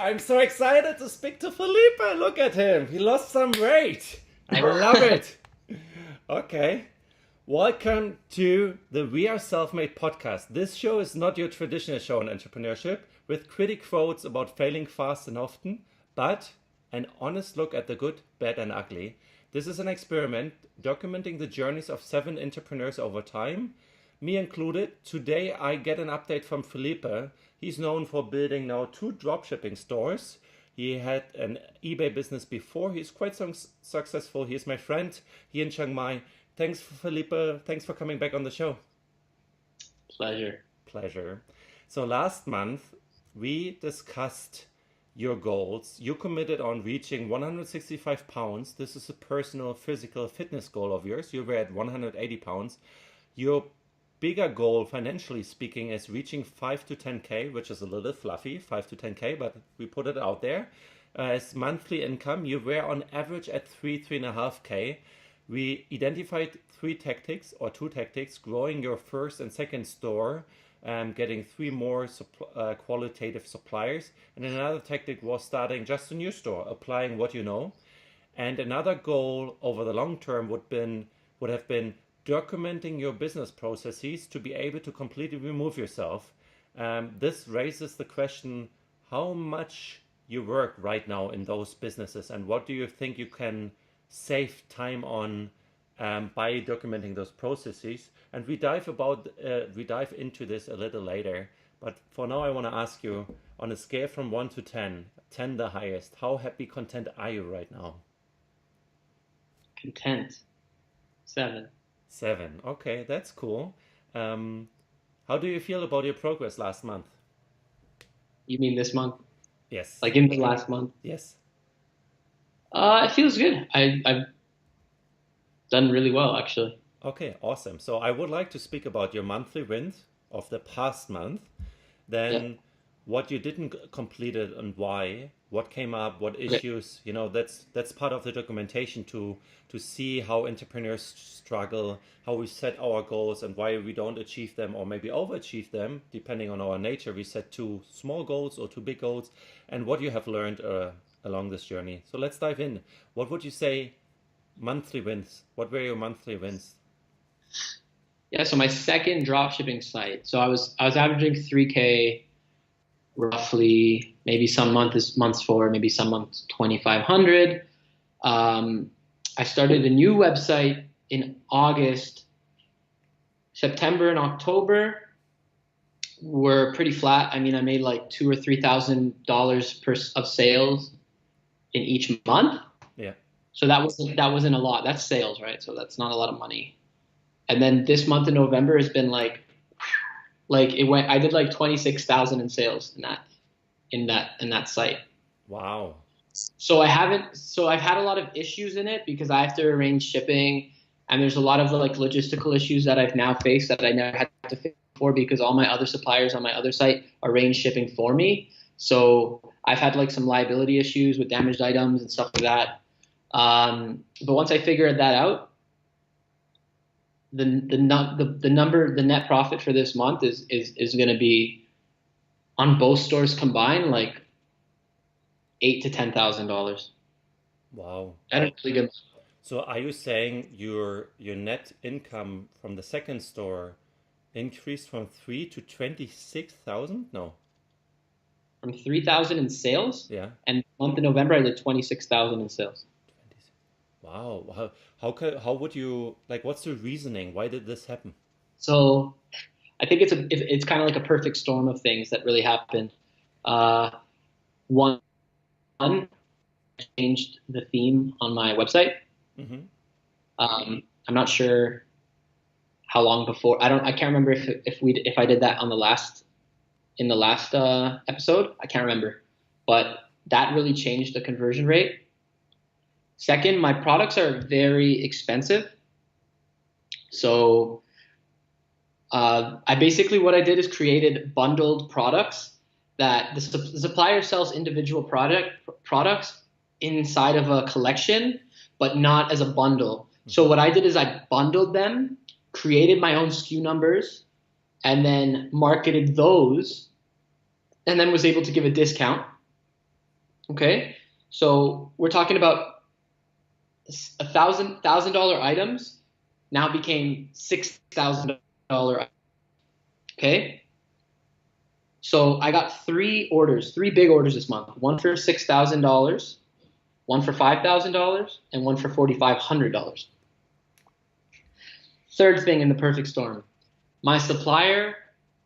I'm so excited to speak to Felipe. Look at him. He lost some weight. I love it. Okay. Welcome to the We Are Self-Made podcast. This show is not your traditional show on entrepreneurship with critic quotes about failing fast and often, but an honest look at the good, bad, and ugly. This is an experiment documenting the journeys of 7 entrepreneurs over time, me included. Today I get an update from Felipe. He's known for building now 2 dropshipping stores. He had an eBay business before. He's quite successful. He's my friend here in Chiang Mai. Thanks, Felipe. Thanks for coming back on the show. Pleasure. So last month we discussed your goals. You committed on reaching 165 pounds. This is a personal physical fitness goal of yours. You were at 180 pounds. Your bigger goal, financially speaking, is reaching 5 to 10K, which is a little fluffy, 5 to 10K, but we put it out there. As monthly income, you were on average at 3.5K. We identified 2 tactics, growing your first and second store, getting 3 more qualitative suppliers. And another tactic was starting just a new store, applying what you know. And another goal over the long term would have been documenting your business processes to be able to completely remove yourself. This raises the question, how much you work right now in those businesses, and what do you think you can save time on by documenting those processes? And we dive into this a little later. But for now, I want to ask you, on a scale from 1 to 10, 10 the highest, how happy, content are you right now? Content. 7. 7. Okay, that's cool. How do you feel about your progress last month? You mean this month? Yes. Like in the last month? Yes. It feels good. I've done really well, actually. Okay, awesome. So I would like to speak about your monthly wins of the past month, then what you didn't complete it and why, what came up, what issues, that's part of the documentation to see how entrepreneurs struggle, how we set our goals and why we don't achieve them or maybe overachieve them, depending on our nature. We set 2 small goals or 2 big goals, and what you have learned along this journey. So let's dive in. What would you say monthly wins? What were your monthly wins? Yeah, so my second dropshipping site. So I was averaging 3K roughly, maybe some months 4, maybe some months 2,500. I started a new website in August. September and October were pretty flat. I mean, I made like $2,000 or $3,000 of sales in each month. Yeah. So that wasn't a lot. That's sales, right? So that's not a lot of money. And then this month in November has been like it went. I did like 26,000 in sales in that site. Wow. So I've had a lot of issues in it because I have to arrange shipping, and there's a lot of like logistical issues that I've now faced that I never had to fix before because all my other suppliers on my other site arrange shipping for me. So I've had like some liability issues with damaged items and stuff like that. But once I figured that out, the net profit for this month is going to be, on both stores combined, like $8,000 to $10,000. Wow. That's really good. So are you saying your net income from the second store increased from 3 to 26,000? No. From 3,000 in sales. Yeah. And month of November I did 26,000 in sales. Wow. How would you, like, what's the reasoning? Why did this happen? So I think it's kind of like a perfect storm of things that really happened. One, I changed the theme on my website. Mm-hmm. I'm not sure how long before. I can't remember if I did that in the last episode. I can't remember, but that really changed the conversion rate. Second, my products are very expensive. So what I did is created bundled products that the supplier sells individual products inside of a collection, but not as a bundle. So what I did is I bundled them, created my own SKU numbers, and then marketed those, and then was able to give a discount. Okay. So we're talking about $1,000 items now became $6,000. Okay. So I got three big orders this month. One for $6,000, one for $5,000, and one for $4,500. Third thing in the perfect storm, my supplier,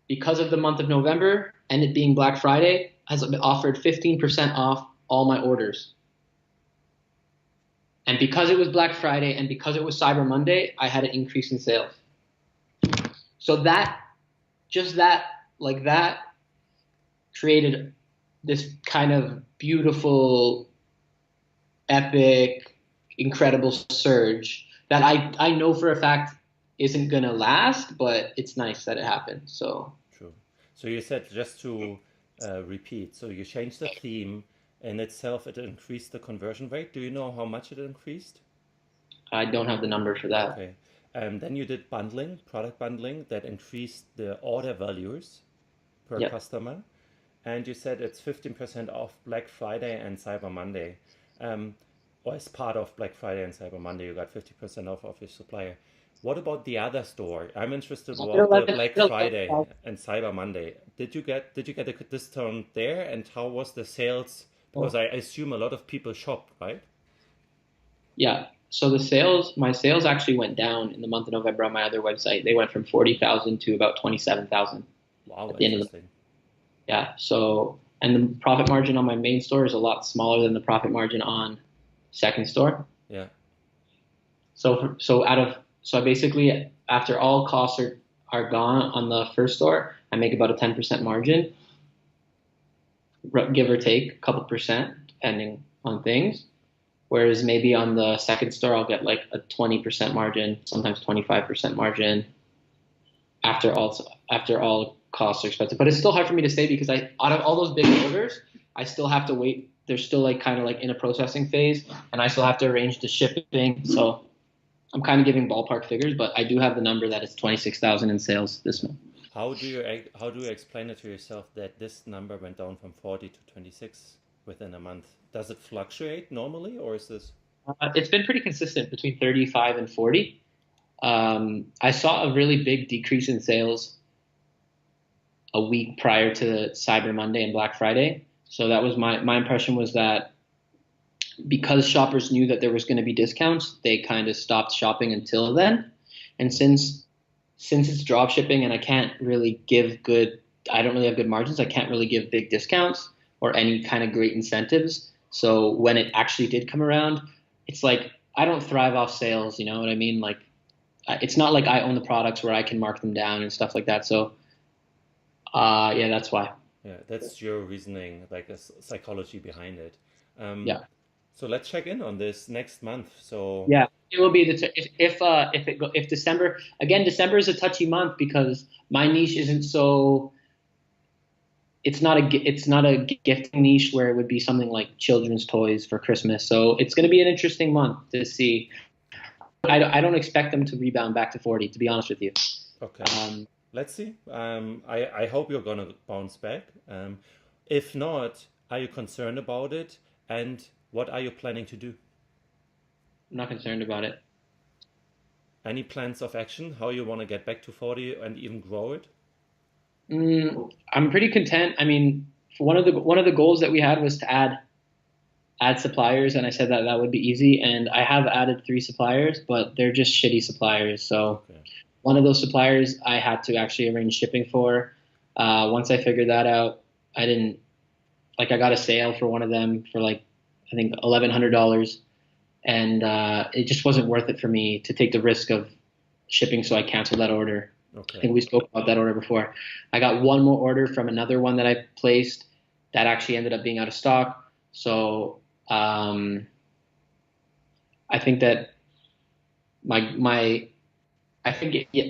because of the month of November and it being Black Friday, has offered 15% off all my orders. And because it was Black Friday and because it was Cyber Monday, I had an increase in sales. So that created this kind of beautiful, epic, incredible surge that I know for a fact isn't going to last, but it's nice that it happened. So True. So you said, just to repeat, so you changed the theme in itself, it increased the conversion rate. Do you know how much it increased? I don't have the number for that. Okay. Then you did bundling, product bundling, that increased the order values per Yep. customer. And you said it's 15% off Black Friday and Cyber Monday. Or as part of Black Friday and Cyber Monday, you got 50% off of your supplier. What about the other store? I'm interested about the Black Friday and Cyber Monday. Did you get a discount there? And how was the sales? Because I assume a lot of people shopped, right? Yeah. So my sales actually went down in the month of November on my other website. They went from 40,000 to about 27,000 Wow, at the end of the. interesting. Yeah. So, and the profit margin on my main store is a lot smaller than the profit margin on second store. Yeah. So I basically, after all costs are gone on the first store, I make about a 10% margin, give or take a couple percent depending on things. Whereas maybe on the second store, I'll get like a 20% margin, sometimes 25% margin after all costs are expected. But it's still hard for me to say because out of all those big orders, I still have to wait. They're still like kind of like in a processing phase, and I still have to arrange the shipping. So I'm kind of giving ballpark figures, but I do have the number that it's 26,000 in sales this month. How do you explain it to yourself that this number went down from 40 to 26 within a month? Does it fluctuate normally, or is this? It's been pretty consistent between 35 and 40. I saw a really big decrease in sales a week prior to Cyber Monday and Black Friday. So that was my impression, was that because shoppers knew that there was going to be discounts, they kind of stopped shopping until then. And since it's drop shipping and I don't really have good margins, I can't really give big discounts or any kind of great incentives. So when it actually did come around, it's like I don't thrive off sales, you know what I mean? Like it's not like I own the products where I can mark them down and stuff like that. So yeah, that's why. Yeah, that's your reasoning, like a psychology behind it. Yeah. So let's check in on this next month. So Yeah, it will be if December, again, December is a touchy month because my niche isn't so. It's not a gifting niche where it would be something like children's toys for Christmas. So it's going to be an interesting month to see. I don't expect them to rebound back to 40, to be honest with you. okay. Let's see. I hope you're gonna bounce back. If not, are you concerned about it? And what are you planning to do? I'm not concerned about it. Any plans of action? How you want to get back to 40 and even grow it? I'm pretty content. I mean, one of the goals that we had was to add suppliers, and I said that would be easy. And I have added 3 suppliers, but they're just shitty suppliers. So Okay. one of those suppliers I had to actually arrange shipping for. Once I figured that out, I got a sale for one of them for like, I think $1,100. And it just wasn't worth it for me to take the risk of shipping. So I canceled that order. Okay. I think we spoke about that order before. I got one more order from another one that I placed that actually ended up being out of stock. So I think that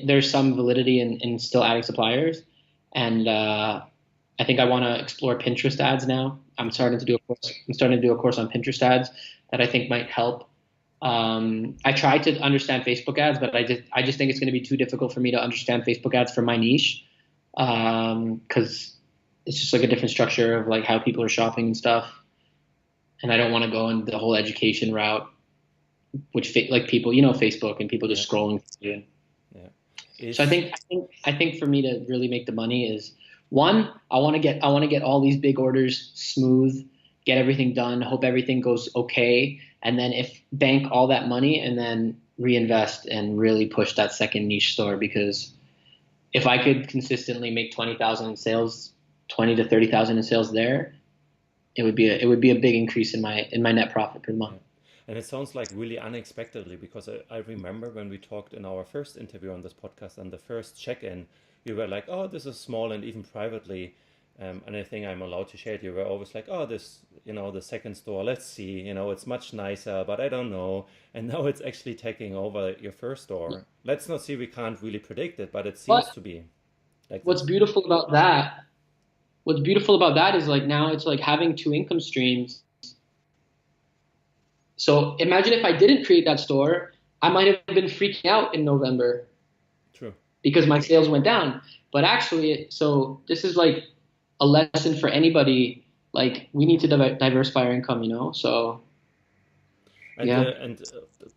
there's some validity in still adding suppliers, and I think I want to explore Pinterest ads now. I'm starting to do a course on Pinterest ads that I think might help. I tried to understand Facebook ads, but I just think it's going to be too difficult for me to understand Facebook ads for my niche, because it's just like a different structure of like how people are shopping and stuff. and I don't want to go in the whole education route, which like people, you know, Facebook and people Yeah. just scrolling through. Yeah. So I think for me to really make the money is, one, I want to get all these big orders smooth, get everything done, hope everything goes okay, and then if bank all that money and then reinvest and really push that second niche store, because if I could consistently make 20,000 in sales, 20 to 30,000 in sales there, it would be a big increase in my net profit per month. Yeah. And it sounds like really unexpectedly because I remember when we talked in our first interview on this podcast and the first check-in, you were like, "Oh, this is small," and even privately, and I think I'm allowed to share it. You were always like, "Oh, this, the second store. Let's see. It's much nicer, but I don't know." And now it's actually taking over your first store. Let's not see. We can't really predict it, but it seems But to be like what's this. beautiful about that, what's beautiful about that is like now it's like having two income streams. So imagine if I didn't create that store, I might have been freaking out in November True. because my sales went down. But actually, so this is like a lesson for anybody. Like we need to diversify our income, you know? So And yeah,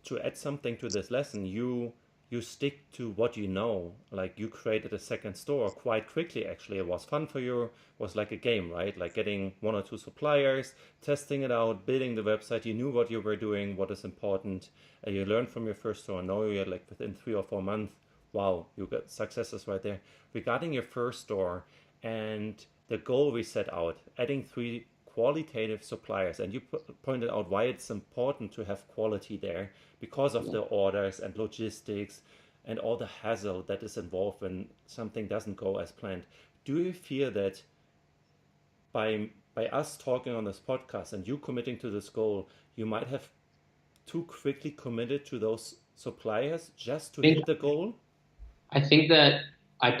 to add something to this lesson, you stick to what you know. Like you created a second store quite quickly. Actually, it was fun for you. It was like a game, right? Like getting one or two suppliers, testing it out, building the website. You knew what you were doing, what is important. You learned from your first store. Now you're like within 3 or 4 months. Wow, you got successes right there. Regarding your first store and the goal we set out, adding three qualitative suppliers, and you pointed out why it's important to have quality there because of the orders and logistics and all the hassle that is involved when something doesn't go as planned. Do you fear that by us talking on this podcast and you committing to this goal, you might have too quickly committed to those suppliers just to I think hit the goal? I think that I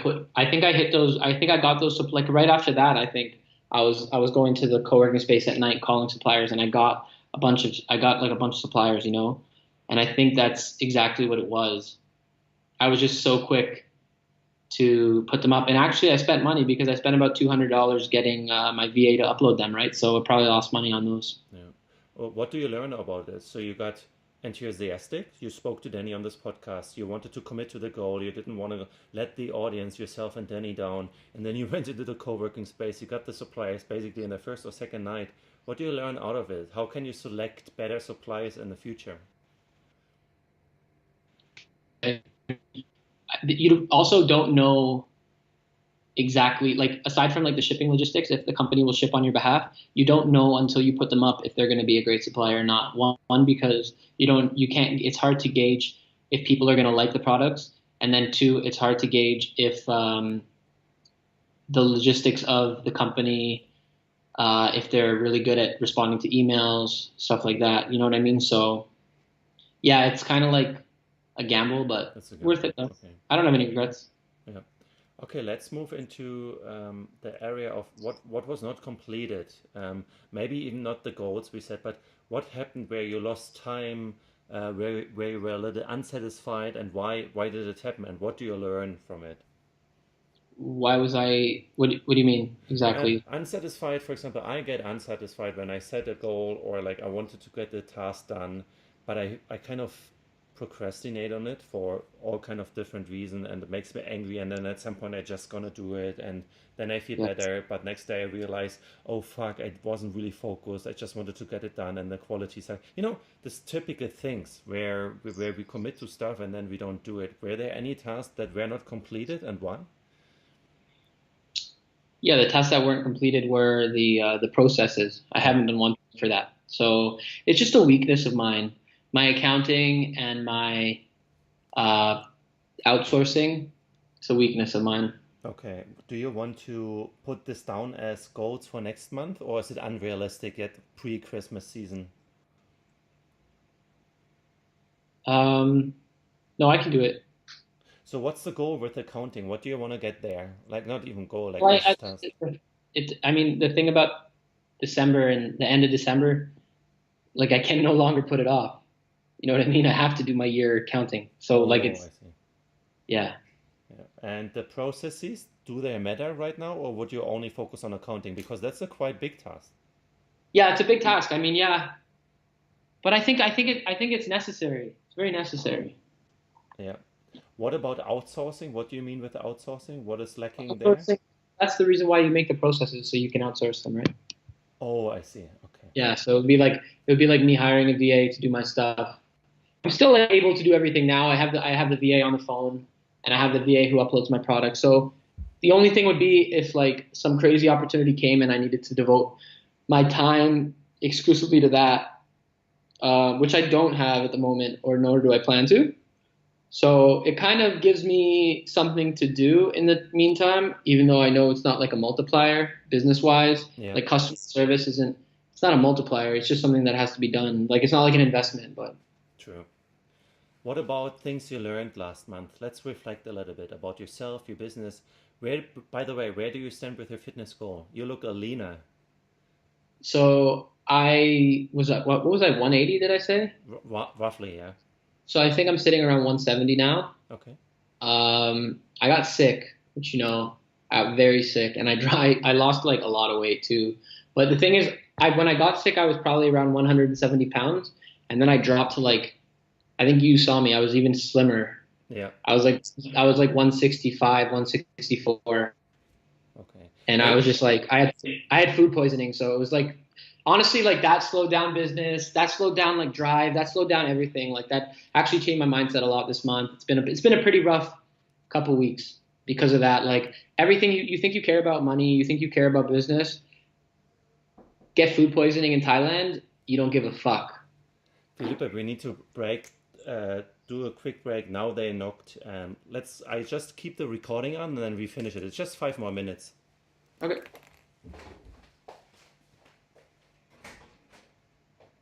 think I hit those. I think I got those like right after that. I think I was going to the co-working space at night calling suppliers, and I got like a bunch of suppliers, you know, and I think that's exactly what it was. I was just so quick to put them up, and actually I spent money because I spent about $200 getting my VA to upload them, right? So I probably lost money on those. Yeah. Well, what do you learn about this? So you got enthusiastic. You spoke to Danny on this podcast. You wanted to commit to the goal. You didn't want to let the audience, yourself and Danny down. And then you went into the co-working space. You got the suppliers basically in the first or second night. What do you learn out of it? How can you select better suppliers in the future? You also don't know exactly, like aside from like the shipping logistics, if the company will ship on your behalf, you don't know until you put them up if they're going to be a great supplier or not. One, because you can't, it's hard to gauge if people are going to like the products, and then two, it's hard to gauge if the logistics of the company, if they're really good at responding to emails, stuff like that. You know what I mean? So yeah, it's kind of like a gamble, but That's a worth gamble. it though. Okay. I don't have any regrets. Yeah. Okay, let's move into the area of what was not completed. Maybe even not the goals we set, but what happened where you lost time, where you were a little unsatisfied, and why did it happen, and what do you learn from it? Why was I? What do you mean exactly? Unsatisfied, for example, I get unsatisfied when I set a goal or like I wanted to get the task done, but I kind of procrastinate on it for all kind of different reasons and it makes me angry and then at some point I just gonna do it and then I feel Yeah. better, but next day I realize, oh fuck, I wasn't really focused. I just wanted to get it done and the quality side. This typical things where we commit to stuff and then we don't do it. Were there any tasks that were not completed and why? Yeah, the tests that weren't completed were the processes. I Yeah. haven't done one for that. So it's just a weakness of mine. My accounting and my uh, outsourcing, it's a weakness of mine. Okay. Do you want to put this down as goals for next month, or is it unrealistic yet pre-Christmas season? Um, no, I can do it. So what's the goal with accounting? What do you want to get there? Like not even goal, like Well, just task. I mean, the thing about December and the end of December, like I can no longer put it off. You know what I mean? I have to do my year accounting. So like Oh, I it's, see. yeah. Yeah. And the processes, do they matter right now, or would you only focus on accounting? Because that's a quite big task. Yeah, it's a big task. I mean, yeah, but I think it's necessary. It's very necessary. Yeah. What about outsourcing? What do you mean with outsourcing? What is lacking there? Outsourcing, that's the reason why you make the processes so you can outsource them, right? Oh, I see. Okay. Yeah, so it would be like me hiring a VA to do my stuff. I'm still able to do everything now. I have the VA on the phone, and I have the VA who uploads my product. So the only thing would be if like some crazy opportunity came and I needed to devote my time exclusively to that, which I don't have at the moment, or nor do I plan to. So it kind of gives me something to do in the meantime, even though I know it's not like a multiplier business wise. Yeah, Like customer service isn't, it's not a multiplier. It's just something that has to be done. Like it's not like an investment, but true. What about things you learned last month? Let's reflect a little bit about yourself, your business. Where, by the way, where do you stand with your fitness goal? You look leaner, so I was at, what was I, 180, did I say? roughly, yeah. So I think I'm sitting around 170 now. Okay. I got sick, which I got very sick, and I lost like a lot of weight too. But the thing is, when I got sick, I was probably around 170 pounds, and then I dropped to like, I think you saw me. I was even slimmer. Yeah. I was like 165, 164, Okay. and I was just like, I had food poisoning, so it was like, honestly, like that slowed down business, that slowed down like drive, that slowed down everything. Like that actually changed my mindset a lot this month. It's been a pretty rough couple weeks because of that. Like everything you think you care about money, you think you care about business, get food poisoning in Thailand, you don't give a fuck. Felipe, we need to break, do a quick break. Now they knocked. I just keep the recording on and then we finish it. It's just 5 more minutes. Okay.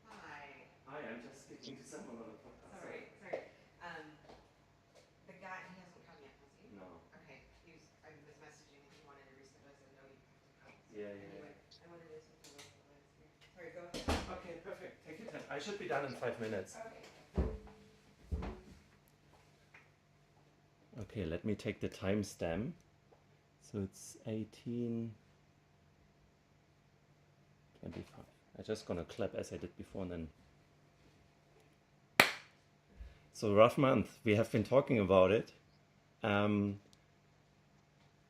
Hi. Hi, I'm just speaking to someone on the podcast. Sorry. The guy, he hasn't come yet, has he? No. Okay. I was messaging and he wanted to reschedule. I said, no, you have to come. Yeah, And yeah, he yeah. went, I wanted to take the voice of the last year. Sorry, go ahead. Okay, perfect. Take your time. I should be done in 5 minutes. Okay. Okay, let me take the timestamp. So it's 18:25. I'm just gonna clap as I did before and then. So rough month. We have been talking about it. Um,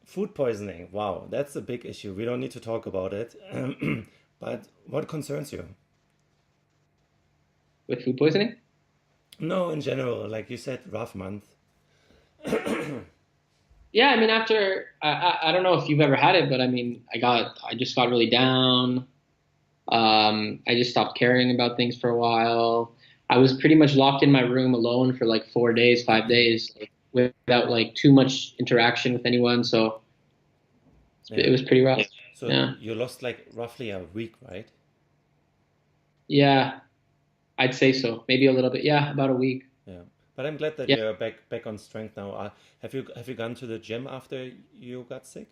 Food poisoning. Wow, that's a big issue. We don't need to talk about it. But what concerns you? With food poisoning? No, in general, like you said, rough month. Yeah, I mean, after I don't know if you've ever had it, but I mean, I just got really down. I just stopped caring about things for a while. I was pretty much locked in my room alone for like 4 days, 5 days, like, without like too much interaction with anyone. So Yeah. it was pretty rough. So Yeah, you lost like roughly a week, right? yeah, I'd say so. Maybe a little bit. Yeah, about a week. Yeah. But I'm glad that Yeah, you're back on strength now. Have you gone to the gym after you got sick?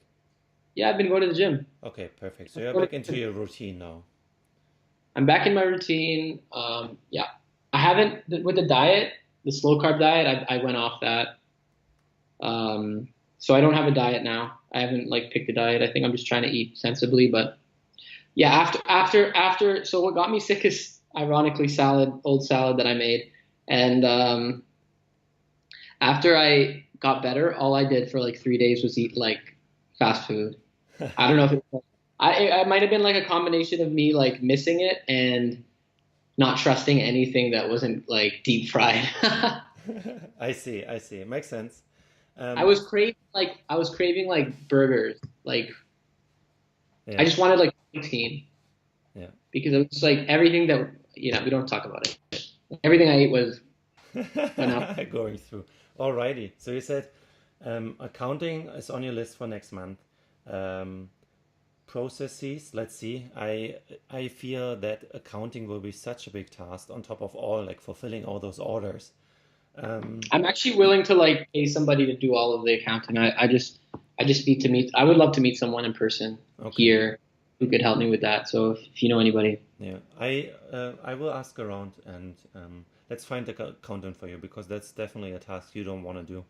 yeah, I've been going to the gym. Okay, perfect. So you're back into your routine now. I'm back in my routine. Yeah, I haven't with the diet, the slow carb diet. I went off that. So I don't have a diet now. I haven't like picked a diet. I think I'm just trying to eat sensibly. But yeah, after. So what got me sick is ironically old salad that I made, and after I got better, all I did for like 3 days was eat like fast food. I don't know if I might have been like a combination of me like missing it and not trusting anything that wasn't like deep fried. I see. It makes sense. I was craving like burgers. Like Yeah, I just wanted like protein yeah. because it was like everything that we don't talk about it. Everything I ate was enough. Going through. Alrighty. So you said accounting is on your list for next month. Um, Processes. Let's see. I fear that accounting will be such a big task on top of all like fulfilling all those orders. Um, I'm actually willing to like pay somebody to do all of the accounting. I just need to meet. I would love to meet someone in person okay. here who could help me with that. So if you know anybody. Yeah. I will ask around and let's find the accountant for you because that's definitely a task you don't want to do.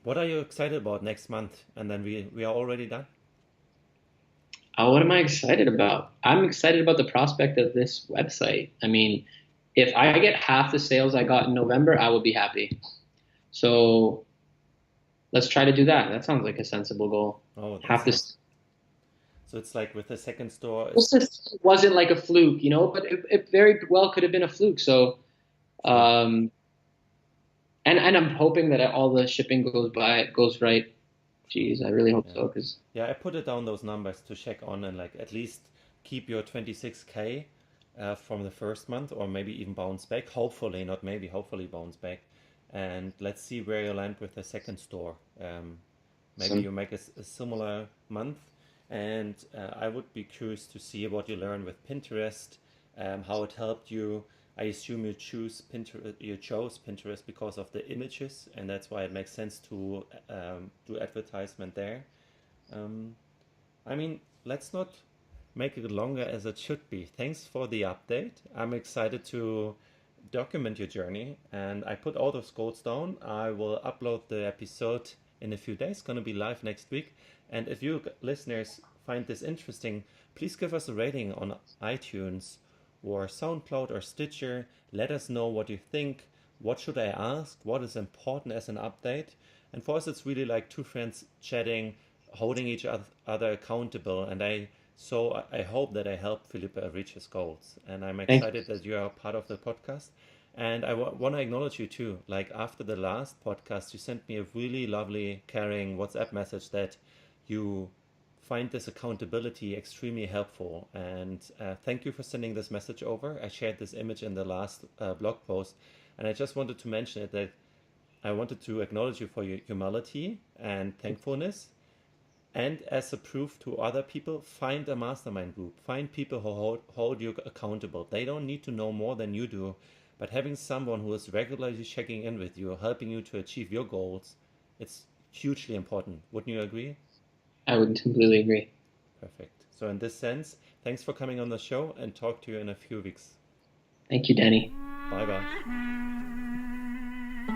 What are you excited about next month? And then we are already done. What am I excited about? I'm excited about the prospect of this website. I mean, if I get half the sales I got in November, I will be happy. So let's try to do that. That sounds like a sensible goal. Oh, Half this. So it's like with the second store. This wasn't like a fluke, but it very well could have been a fluke. So, and I'm hoping that all the shipping goes right. Jeez, I really hope so. I put it down those numbers to check on and like at least keep your 26K from the first month, or maybe even bounce back. Hopefully, not maybe, hopefully bounce back. And let's see where you land with the second store. Maybe you make a similar month. And I would be curious to see what you learn with Pinterest, how it helped you. I assume you chose Pinterest because of the images, and that's why it makes sense to do advertisement there. I mean, let's not make it longer as it should be. Thanks for the update. I'm excited to document your journey, and I put all those goals down. I will upload the episode in a few days. It's going to be live next week. And if you listeners find this interesting, please give us a rating on iTunes or SoundCloud or Stitcher. Let us know what you think. What should I ask? What is important as an update? And for us, it's really like two friends chatting, holding each other accountable. And I hope that I help Felipe reach his goals. And I'm excited that you are part of the podcast. And I want to acknowledge you too. Like after the last podcast, you sent me a really lovely, caring WhatsApp message that you find this accountability extremely helpful. And thank you for sending this message over. I shared this image in the last blog post. And I just wanted to mention it, that I wanted to acknowledge you for your humility and thankfulness. And as a proof to other people, find a mastermind group. Find people who hold you accountable. They don't need to know more than you do. But having someone who is regularly checking in with you, helping you to achieve your goals, it's hugely important. Wouldn't you agree? I would completely agree. Perfect. So in this sense, thanks for coming on the show, and talk to you in a few weeks. Thank you, Danny. Bye-bye.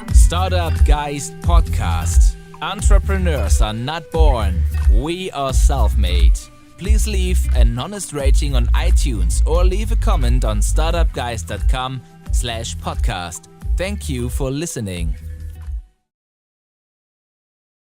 StartupGeist Podcast. Entrepreneurs are not born. We are self-made. Please leave an honest rating on iTunes or leave a comment on startupgeist.com/podcast. Thank you for listening.